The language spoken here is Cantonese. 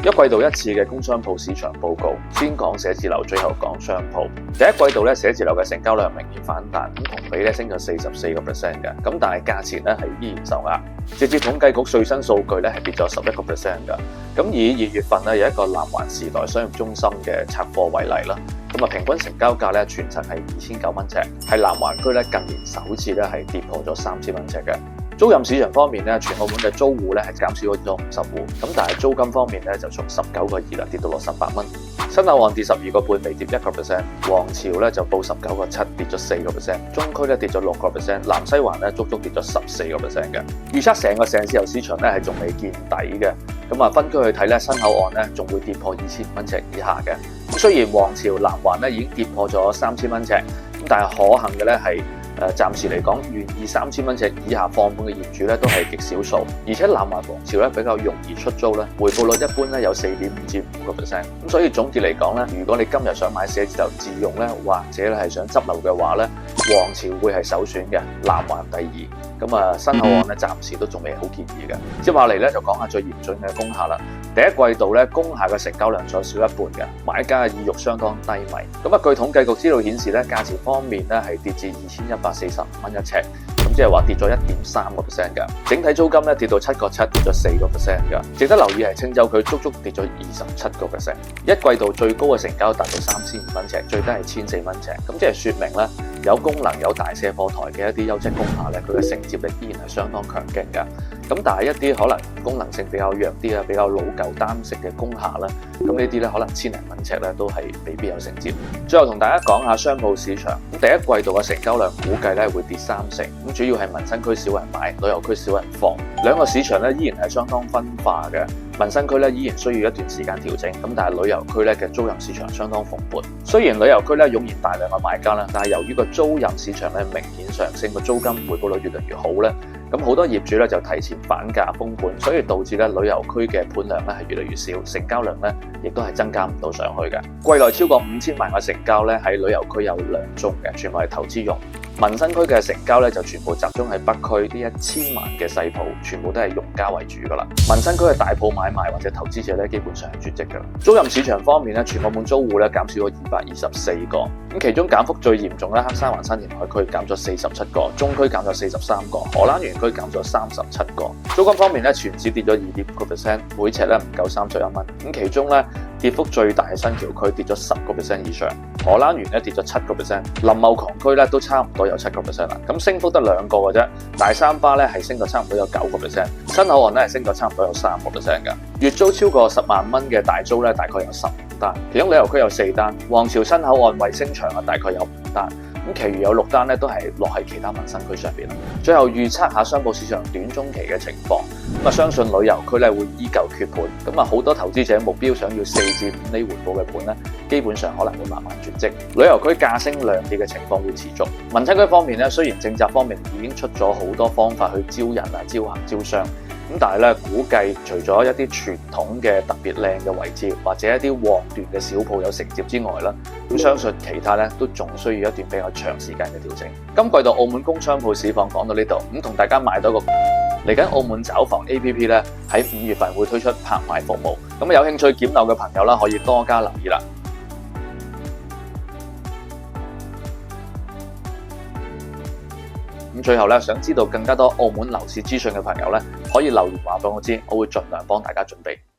一季度一次嘅工商鋪市場報告，先講寫字樓，最後講商鋪。第一季度咧，寫字樓嘅成交量明顯反彈，咁同比咧升咗44%嘅，咁但係價錢咧係依然受壓。截至統計局最新數據咧係跌咗11%嘅。咁以2月份咧有一個南環時代商業中心嘅拆貨為例啦，咁啊平均成交價咧全層係2009蚊尺，係南環區咧近年首次咧係跌破咗3000蚊尺嘅。租賃市場方面咧，全澳門嘅租戶咧係減少咗50戶，咁但係租金方面咧就從19個2啦跌到68蚊。新口岸跌12個半，微跌1%；皇朝咧就報19個7，跌咗4%；中區咧跌咗6%；南西環咧足足跌咗14%嘅。預測成個城市樓市場咧係仲未見底嘅，咁啊分區去睇咧，新口岸咧仲會跌破2000蚊尺以下嘅。咁雖然皇朝、南環咧已經跌破咗3000蚊尺，咁但係可行嘅咧係。暫時嚟講，願意3000蚊尺以下放盤嘅業主咧都係極少數，而且南環皇朝咧比較容易出租咧，回報率一般咧有4.5至5%。咁所以總結嚟講咧，如果你今日想買寫字樓自用咧，或者咧係想執樓嘅話咧，皇朝會係首選嘅，南環第二。咁啊，新口岸咧暫時都仲未好建議嘅。接下嚟咧就講下最嚴峻嘅工廈啦。第一季度咧，工廈嘅成交量再少一半嘅，買家嘅意欲相當低迷。咁啊，據統計局資料顯示咧，價錢方面咧係跌至2145蚊一尺，咁即係話跌咗1.3%嘅。整體租金咧跌到7個7，跌咗4%嘅。值得留意係青州區足足跌咗27%。一季度最高嘅成交達到3500蚊尺，最低係1004蚊尺。咁即係說明咧，有功能有大卸貨台嘅一啲優質工廈咧，佢嘅承接力依然係相當強勁嘅。咁但係一啲可能功能性比較弱啲啊，比較老舊單食嘅工廈咧，咁呢啲咧可能1000零蚊尺咧都係未必有承接。最後同大家講下商鋪市場，咁第一季度嘅成交量估計咧會跌30%，咁主要係民生區少人買，旅遊區少人放，兩個市場咧依然係相當分化嘅。民生區咧依然需要一段時間調整，咁但係旅遊區咧嘅租賃市場相當蓬勃。雖然旅遊區咧湧現大量嘅買家啦，但係由於個租賃市場咧明顯上升，個租金回報率越嚟越好咧，咁好多業主咧就提前反價封盤，所以導致咧旅遊區嘅盤量咧係越嚟越少，成交量咧亦都係增加唔到上去嘅。季內超過5000萬嘅成交咧喺旅遊區有2宗嘅，全部係投資用。民生區嘅成交咧就全部集中喺北區，呢1000萬嘅細鋪全部都係用家為主噶啦。民生區嘅大鋪買賣或者投資者咧基本上係絕跡噶啦。租賃市場方面咧，全澳門租戶咧減少咗224個，咁其中減幅最嚴重咧，黑沙環新填海區減咗47個，中區減咗43個，荷蘭園區減咗37個。租金方面咧，全市跌咗2.5%，每尺咧唔夠31蚊。咁其中咧跌幅最大係新橋區跌咗10% 以上，荷蘭園咧跌咗7%，林茂狂區咧都差唔多有7% 啦。咁升幅得2個嘅啫，大三巴咧係升到差唔多有9%，新口岸咧係升到差唔多有3% 嘅。月租超過10萬蚊嘅大租咧大概有15單，其中旅遊區有4單，皇朝新口岸衛星場啊大概有5單。咁，其餘有6單咧，都係落喺其他民生區上邊啦。最後預測下商鋪市場短中期嘅情況，咁啊，相信旅遊區咧會依舊缺盤，咁啊，好多投資者目標想要4至5厘回報嘅盤咧，基本上可能會慢慢絕跡。旅遊區價升量跌嘅情況會持續。民生區方面咧，雖然政策方面已經出咗好多方法去招人啊、招客、招商。咁但係咧，估計除咗一啲傳統嘅特別靚嘅位置，或者一啲旺段嘅小鋪有承接之外啦，咁相信其他咧都仲需要一段比較長時間嘅調整。今季度澳門工商鋪市況講到呢度，咁同大家買多個嚟緊澳門找房 APP 咧喺5月份會推出拍賣服務，咁有興趣檢樓嘅朋友啦，可以多加留意啦。咁最後咧，想知道更加多澳門樓市資訊嘅朋友咧，可以留言話俾我知，我會盡量幫大家準備。